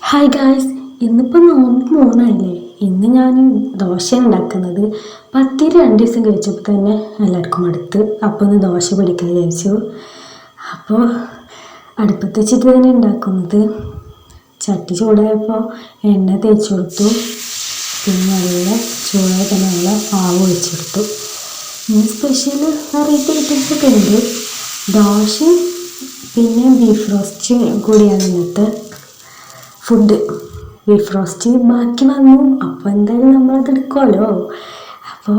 Hi guys, ഇന്നിപ്പോൾ നോമ്പ് മൂന്നായില്ലേ. ഇന്ന് ഞാൻ ദോശ ഉണ്ടാക്കുന്നത്. പത്തിരി 2 ദിവസം കഴിച്ചപ്പോൾ തന്നെ എല്ലാവർക്കും അടുത്ത്. അപ്പോൾ ഒന്ന് ദോശ പിടിക്കാൻ വിചാരിച്ചു. അപ്പോൾ അടുപ്പത്ത് വെച്ചിട്ട് തന്നെ ഉണ്ടാക്കുന്നത്. ചട്ടി ചൂടായപ്പോൾ എണ്ണ തേച്ച് കൊടുത്തു. പിന്നെ നല്ല ചൂടായി തന്നെ നല്ല മാവ് ഒഴിച്ചെടുത്തു. ഇന്ന് സ്പെഷ്യൽ വെറൈറ്റി ഐറ്റംസ് ഒക്കെ ഉണ്ട്. ദോശയും പിന്നെ ബീഫ് റോസ്റ്റ് കൂടിയാണ് ഇന്നത്തെ ഫുഡ്. ബീഫ് റോസ്റ്റ് ബാക്കി വന്നു. അപ്പോൾ എന്തായാലും നമ്മളത് എടുക്കുമല്ലോ. അപ്പോൾ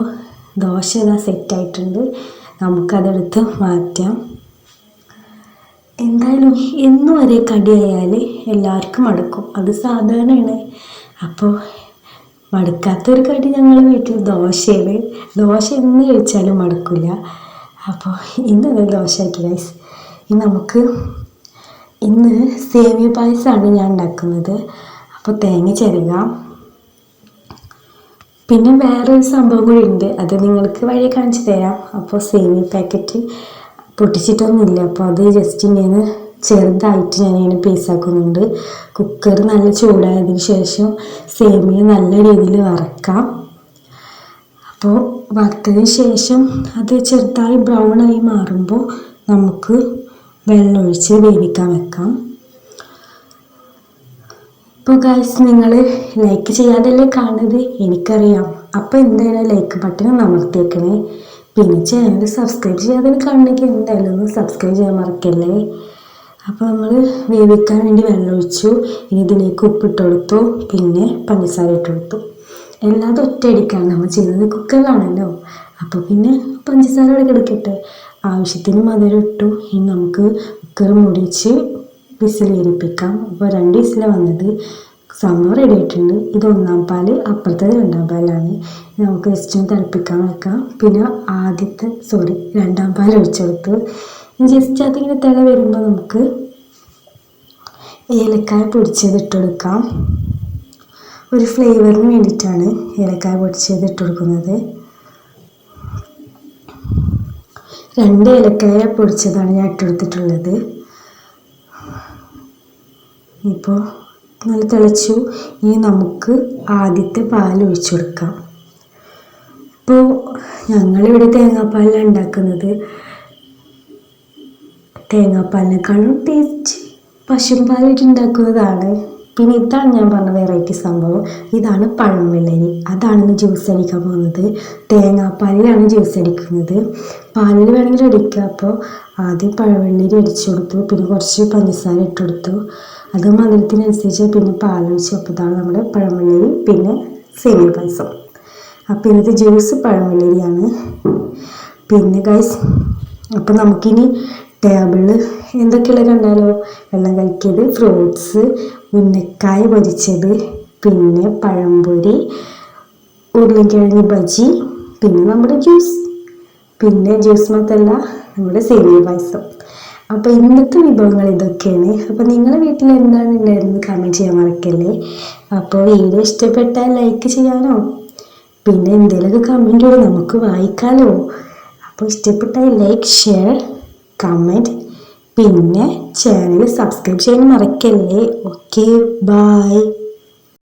ദോശ ഇതാ സെറ്റായിട്ടുണ്ട്. നമുക്കതെടുത്ത് മാറ്റാം. എന്തായാലും എന്നും ഒരേ കടിയായാൽ എല്ലാവർക്കും മടുക്കും, അത് സാധാരണയാണ്. അപ്പോൾ മടുക്കാത്തൊരു കടി ഞങ്ങൾ വീട്ടിൽ ദോശയാണ്. ദോശ എന്ന് കഴിച്ചാലും മടുക്കില്ല. അപ്പോൾ ഇന്നത് ദോശ ആക്കി ഗൈസ്. ഇന്ന് സേമിയ പായസമാണ് ഞാൻ ഉണ്ടാക്കുന്നത്. അപ്പോൾ തേങ്ങ ചിരകാം. പിന്നെ വേറൊരു സംഭവം കൂടി ഉണ്ട്, അത് നിങ്ങൾക്ക് വഴി കാണിച്ചു തരാം. അപ്പോൾ സേമിയ പാക്കറ്റ് പൊട്ടിച്ചിട്ടൊന്നുമില്ല, അപ്പോൾ അത് ജസ്റ്റ് ഇങ്ങനെ ചെറുതായിട്ട് ഞാനിങ്ങനെ പീസാക്കുന്നുണ്ട്. കുക്കർ നല്ല ചൂടായതിന് ശേഷം സേമിയ നല്ല രീതിയിൽ വറക്കാം. അപ്പോൾ വറുത്തതിന് ശേഷം അത് ചെറുതായി ബ്രൗണായി മാറുമ്പോൾ നമുക്ക് വെള്ളമൊഴിച്ച് വേവിക്കാൻ വെക്കാം. ഇപ്പോൾ ഗൈസ്, നിങ്ങൾ ലൈക്ക് ചെയ്യാതല്ലേ കാണുന്നത്, എനിക്കറിയാം. അപ്പോൾ എന്തായാലും ലൈക്ക് ബട്ടൺ അമർത്തിയേക്കണേ. പിന്നെ ചാനൽ സബ്സ്ക്രൈബ് ചെയ്യാതെ കാണണമെങ്കിൽ എന്തായാലും ഒന്ന് സബ്സ്ക്രൈബ് ചെയ്യാൻ മറക്കല്ലേ. അപ്പോൾ നമ്മൾ വേവിക്കാൻ വേണ്ടി വെള്ളം ഒഴിച്ചു. ഇനി ഇതിലേക്ക് ഉപ്പിട്ട് കൊടുത്തു, പിന്നെ പഞ്ചസാര ഇട്ട് കൊടുത്തു. എല്ലാതും ഒറ്റയടിക്കാണ് നമ്മൾ ചെയ്യുന്നത്, കുക്കറിലാണല്ലോ. അപ്പോൾ പിന്നെ പഞ്ചസാര ഇവിടെ കിടക്കട്ടെ. ആവശ്യത്തിന് മധുരം ഇട്ടു. ഇനി നമുക്ക് കുക്കർ മുടിച്ച് വിസിൽ ഏൽപ്പിക്കാം. അപ്പോൾ 2 വിസിൽ വന്നത്. സംഭവം റെഡി ആയിട്ടുണ്ട്. ഇത് 1-ാം പാല്, അപ്പുറത്തത് 2-ാം പാലാണ്. നമുക്ക് ജസ്റ്റ് തിളപ്പിക്കാൻ വെക്കാം. പിന്നെ 2-ാം പാൽ ഒഴിച്ചെടുത്ത് ജസ്റ്റ് അതിങ്ങനെ തിള വരുമ്പോൾ നമുക്ക് ഏലക്കായ പൊടിച്ചത് ഇട്ടെടുക്കാം. ഒരു ഫ്ലേവറിന് വേണ്ടിയിട്ടാണ് ഏലക്കായ പൊടിച്ചത് ഇട്ട് കൊടുക്കുന്നത്. 2 ഏലക്കായ പൊടിച്ചതാണ് ഞാൻ ഇട്ടെടുത്തിട്ടുള്ളത്. ഇപ്പോൾ നല്ല തിളച്ചു. ഇനി നമുക്ക് ആദ്യത്തെ പാൽ ഒഴിച്ചു കൊടുക്കാം. ഇപ്പോൾ ഞങ്ങളിവിടെ തേങ്ങാപ്പാലിലാണ് ഉണ്ടാക്കുന്നത്. തേങ്ങാപ്പാലിനേക്കാളും ടേസ്റ്റ് പശുമ്പാലിട്ട് ഉണ്ടാക്കുന്നതാണ്. പിന്നെ ഇതാണ് ഞാൻ പറഞ്ഞ വെറൈറ്റി സംഭവം. ഇതാണ് പഴം വെള്ളരി. അതാണ് ജ്യൂസ് അടിക്കാൻ പോകുന്നത്. തേങ്ങാപ്പാലിലാണ് ജ്യൂസ് അടിക്കുന്നത്. പാലിൽ വേണമെങ്കിൽ അടിക്കുക. അപ്പോൾ ആദ്യം പഴവെള്ളരി അടിച്ചു കൊടുത്തു, പിന്നെ കുറച്ച് പഞ്ചസാര ഇട്ട് കൊടുത്തു. അത് മധുരത്തിനനുസരിച്ച് പിന്നെ പാലൊഴിച്ചു. അപ്പോൾ ഇതാണ് നമ്മുടെ പഴവെള്ളരി പിന്നെ സേമിയ പായസം. അപ്പോൾ ഇന്നത്തെ ജ്യൂസ് പഴവെള്ളരിയാണ്. പിന്നെ ഗൈസ്, അപ്പോൾ നമുക്കിനി ടേബിളിൽ എന്തൊക്കെയുള്ള കണ്ടാലോ. വെള്ളം കലക്കിയത്, ഫ്രൂട്ട്സ്, ഉന്നക്കായ പൊരിച്ചത്, പിന്നെ പഴംപൊരി, ഉരുളൻകിഴങ്ങ് ബജി, പിന്നെ നമ്മുടെ ജ്യൂസ്, പിന്നെ ജ്യൂസ് മാത്രമല്ല നമ്മുടെ സേമിയ പായസം. അപ്പോൾ ഇന്നത്തെ വിഭവങ്ങൾ ഇതൊക്കെയാണ്. അപ്പോൾ നിങ്ങളുടെ വീട്ടിൽ എന്താണ് ഉണ്ടായിരുന്നത് കമൻറ്റ് ചെയ്യാൻ മറക്കല്ലേ. അപ്പോൾ വീഡിയോ ഇഷ്ടപ്പെട്ടാൽ ലൈക്ക് ചെയ്യാനോ, പിന്നെ എന്തെങ്കിലുമൊക്കെ കമൻറ്റ് നമുക്ക് വായിക്കാമല്ലോ. അപ്പോൾ ഇഷ്ടപ്പെട്ടാൽ ലൈക്ക്, ഷെയർ, കമൻറ്റ്, പിന്നെ ചാനൽ സബ്സ്ക്രൈബ് ചെയ്യാൻ മറക്കല്ലേ. Okay, by.